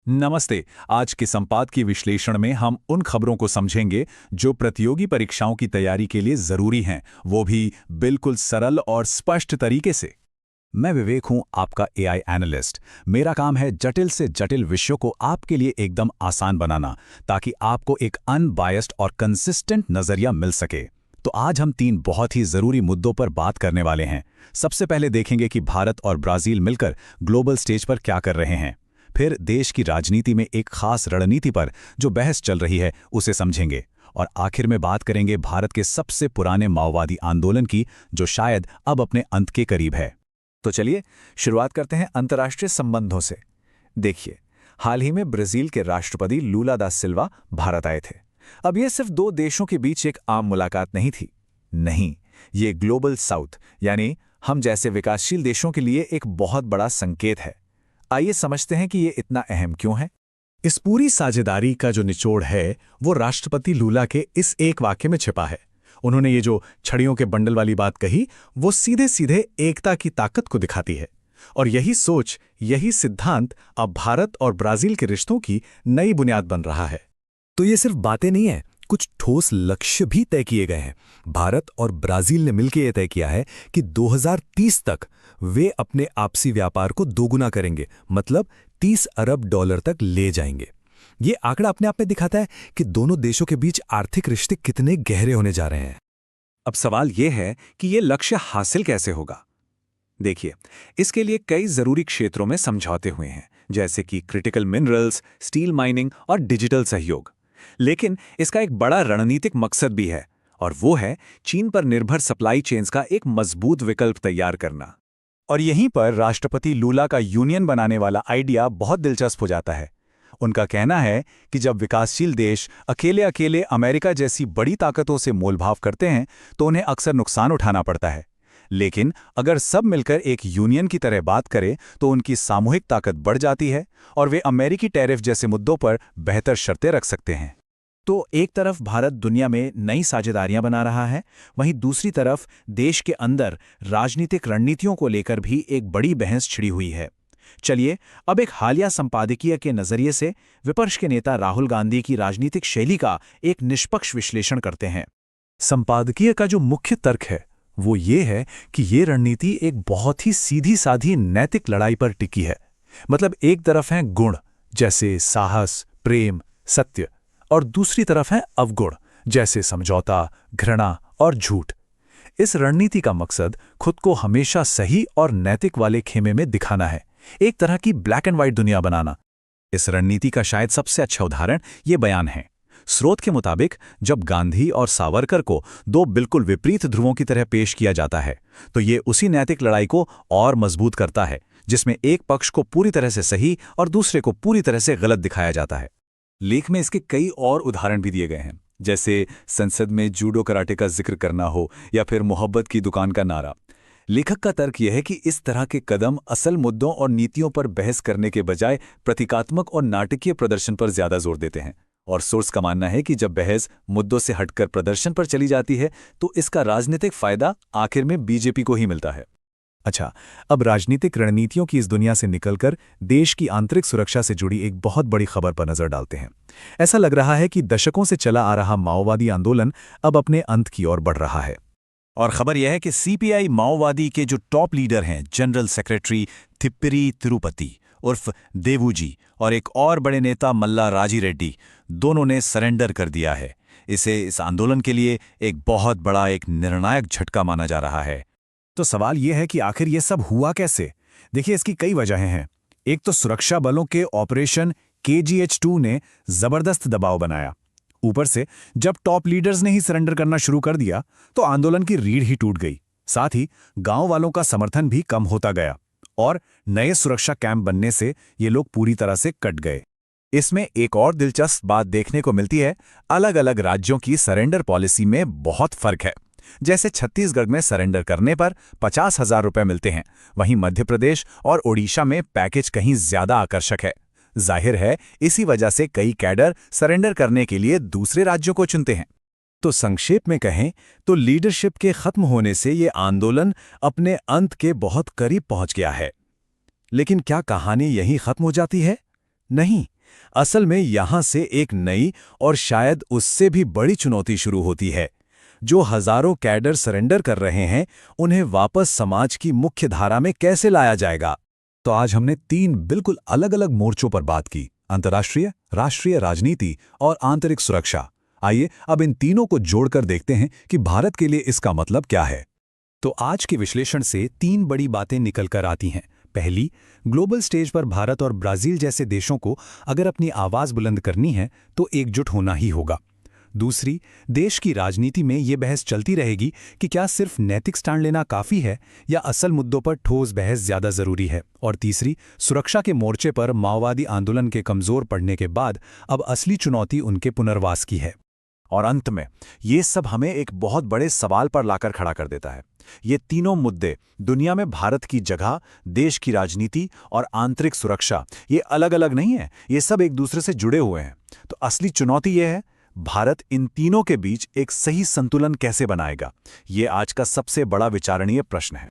नमस्ते। आज के संपादकीय विश्लेषण में हम उन खबरों को समझेंगे जो प्रतियोगी परीक्षाओं की तैयारी के लिए जरूरी हैं, वो भी बिल्कुल सरल और स्पष्ट तरीके से। मैं विवेक हूं, आपका एआई एनालिस्ट। मेरा काम है जटिल से जटिल विषयों को आपके लिए एकदम आसान बनाना, ताकि आपको एक अनबायस्ड और कंसिस्टेंट नजरिया मिल सके। तो आज हम 3 बहुत ही जरूरी मुद्दों पर बात करने वाले हैं। सबसे पहले देखेंगे कि भारत और ब्राजील मिलकर ग्लोबल स्टेज पर क्या कर रहे हैं। फिर देश की राजनीति में एक खास रणनीति पर जो बहस चल रही है उसे समझेंगे। और आखिर में बात करेंगे भारत के सबसे पुराने माओवादी आंदोलन की, जो शायद अब अपने अंत के करीब है। तो चलिए शुरुआत करते हैं अंतर्राष्ट्रीय संबंधों से। देखिए, हाल ही में ब्राजील के राष्ट्रपति लूला दा सिल्वा भारत आए थे। अब यह सिर्फ 2 देशों के बीच एक आम मुलाकात नहीं थी। नहीं, ये ग्लोबल साउथ यानी हम जैसे विकासशील देशों के लिए एक बहुत बड़ा संकेत है। आइए समझते हैं कि ये इतना अहम क्यों है। इस पूरी साझेदारी का जो निचोड़ है वो राष्ट्रपति लूला के इस एक वाक्य में छिपा है। उन्होंने ये जो छड़ियों के बंडल वाली बात कही, वो सीधे सीधे एकता की ताकत को दिखाती है। और यही सोच, यही सिद्धांत अब भारत और ब्राजील के रिश्तों की नई बुनियाद बन रहा है। तो ये सिर्फ बातें नहीं है, कुछ ठोस लक्ष्य भी तय किए गए हैं। भारत और ब्राजील ने मिलकर यह तय किया है कि 2030 तक वे अपने आपसी व्यापार को दोगुना करेंगे, मतलब $30 अरब तक ले जाएंगे। ये आंकड़ा अपने आप में दिखाता है कि दोनों देशों के बीच आर्थिक रिश्ते कितने गहरे होने जा रहे हैं। अब सवाल यह है कि ये लक्ष्य हासिल कैसे होगा। देखिए, इसके लिए कई जरूरी क्षेत्रों में समझौते हुए हैं, जैसे कि क्रिटिकल मिनरल्स, स्टील माइनिंग और डिजिटल सहयोग। लेकिन इसका एक बड़ा रणनीतिक मकसद भी है, और वो है चीन पर निर्भर सप्लाई चेन्स का एक मजबूत विकल्प तैयार करना। और यहीं पर राष्ट्रपति लूला का यूनियन बनाने वाला आइडिया बहुत दिलचस्प हो जाता है। उनका कहना है कि जब विकासशील देश अकेले अकेले अमेरिका जैसी बड़ी ताकतों से मोलभाव करते हैं तो उन्हें अक्सर नुकसान उठाना पड़ता है। लेकिन अगर सब मिलकर एक यूनियन की तरह बात करें तो उनकी सामूहिक ताकत बढ़ जाती है और वे अमेरिकी टैरिफ जैसे मुद्दों पर बेहतर शर्तें रख सकते हैं। तो एक तरफ भारत दुनिया में नई साझेदारियां बना रहा है, वहीं दूसरी तरफ देश के अंदर राजनीतिक रणनीतियों को लेकर भी एक बड़ी बहस छिड़ी हुई है। चलिए अब एक हालिया संपादकीय के नजरिए से विपक्ष के नेता राहुल गांधी की राजनीतिक शैली का एक निष्पक्ष विश्लेषण करते हैं। संपादकीय का जो मुख्य तर्क है वो ये है कि ये रणनीति एक बहुत ही सीधी साधी नैतिक लड़ाई पर टिकी है। मतलब एक तरफ हैं गुण जैसे साहस, प्रेम, सत्य, और दूसरी तरफ है अवगुण जैसे समझौता, घृणा और झूठ। इस रणनीति का मकसद खुद को हमेशा सही और नैतिक वाले खेमे में दिखाना है, एक तरह की ब्लैक एंड व्हाइट दुनिया बनाना। इस रणनीति का शायद सबसे अच्छा उदाहरण ये बयान है। स्रोत के मुताबिक जब गांधी और सावरकर को 2 बिल्कुल विपरीत ध्रुवों की तरह पेश किया जाता है तो ये उसी नैतिक लड़ाई को और मजबूत करता है, जिसमें एक पक्ष को पूरी तरह से सही और दूसरे को पूरी तरह से गलत दिखाया जाता है। लेख में इसके कई और उदाहरण भी दिए गए हैं, जैसे संसद में जूडो कराटे का जिक्र करना हो या फिर मोहब्बत की दुकान का नारा। लेखक का तर्क यह है कि इस तरह के कदम असल मुद्दों और नीतियों पर बहस करने के बजाय प्रतीकात्मक और नाटकीय प्रदर्शन पर ज्यादा जोर देते हैं। और सोर्स का मानना है कि जब बहस मुद्दों से हटकर प्रदर्शन पर चली जाती है तो इसका राजनीतिक फायदा आखिर में बीजेपी को ही मिलता है। अच्छा, अब राजनीतिक रणनीतियों की इस दुनिया से निकलकर देश की आंतरिक सुरक्षा से जुड़ी एक बहुत बड़ी खबर पर नजर डालते हैं। ऐसा लग रहा है कि दशकों से चला आ रहा माओवादी आंदोलन अब अपने अंत की ओर बढ़ रहा है। और खबर यह है कि सीपीआई माओवादी के जो टॉप लीडर हैं, जनरल सेक्रेटरी थिप्पिरी तिरुपति उर्फ देवूजी और एक और बड़े नेता मल्ला राजी रेड्डी, दोनों ने सरेंडर कर दिया है। इसे इस आंदोलन के लिए एक बहुत बड़ा, एक निर्णायक झटका माना जा रहा है। तो सवाल यह है कि आखिर ये सब हुआ कैसे? देखिए, इसकी कई वजहें हैं। एक तो सुरक्षा बलों के ऑपरेशन KGH2 ने जबरदस्त दबाव बनाया। ऊपर से जब टॉप लीडर्स ने ही सरेंडर करना शुरू कर दिया तो आंदोलन की रीढ़ ही टूट गई। साथ ही गांव वालों का समर्थन भी कम होता गया और नए सुरक्षा कैंप बनने से ये लोग पूरी तरह से कट गए। इसमें एक और दिलचस्प बात देखने को मिलती है। अलग अलग राज्यों की सरेंडर पॉलिसी में बहुत फर्क है। जैसे छत्तीसगढ़ में सरेंडर करने पर 50,000 रुपए मिलते हैं, वहीं मध्य प्रदेश और ओडिशा में पैकेज कहीं ज्यादा आकर्षक है। जाहिर है इसी वजह से कई कैडर सरेंडर करने के लिए दूसरे राज्यों को चुनते हैं। तो संक्षेप में कहें तो लीडरशिप के खत्म होने से ये आंदोलन अपने अंत के बहुत करीब पहुंच गया है। लेकिन क्या कहानी यहीं खत्म हो जाती है? नहीं, असल में यहां से एक नई और शायद उससे भी बड़ी चुनौती शुरू होती है। जो हजारों कैडर सरेंडर कर रहे हैं, उन्हें वापस समाज की मुख्य धारा में कैसे लाया जाएगा? तो आज हमने 3 बिल्कुल अलग-अलग मोर्चों पर बात की, अंतर्राष्ट्रीय, राष्ट्रीय राजनीति और आंतरिक सुरक्षा। आइए अब इन तीनों को जोड़कर देखते हैं कि भारत के लिए इसका मतलब क्या है। तो आज के विश्लेषण से 3 बड़ी बातें निकल कर आती हैं। पहली, ग्लोबल स्टेज पर भारत और ब्राजील जैसे देशों को अगर अपनी आवाज बुलंद करनी है तो एकजुट होना ही होगा। दूसरी, देश की राजनीति में ये बहस चलती रहेगी कि क्या सिर्फ नैतिक स्टैंड लेना काफ़ी है या असल मुद्दों पर ठोस बहस ज़्यादा ज़रूरी है। और तीसरी, सुरक्षा के मोर्चे पर माओवादी आंदोलन के कमज़ोर पड़ने के बाद अब असली चुनौती उनके पुनर्वास की है। और अंत में ये सब हमें एक बहुत बड़े सवाल पर लाकर खड़ा कर देता है। ये तीनों मुद्दे, दुनिया में भारत की जगह, देश की राजनीति और आंतरिक सुरक्षा, ये अलग अलग नहीं है, ये सब एक दूसरे से जुड़े हुए हैं। तो असली चुनौती ये है, भारत इन तीनों के बीच एक सही संतुलन कैसे बनाएगा? ये आज का सबसे बड़ा विचारणीय प्रश्न है।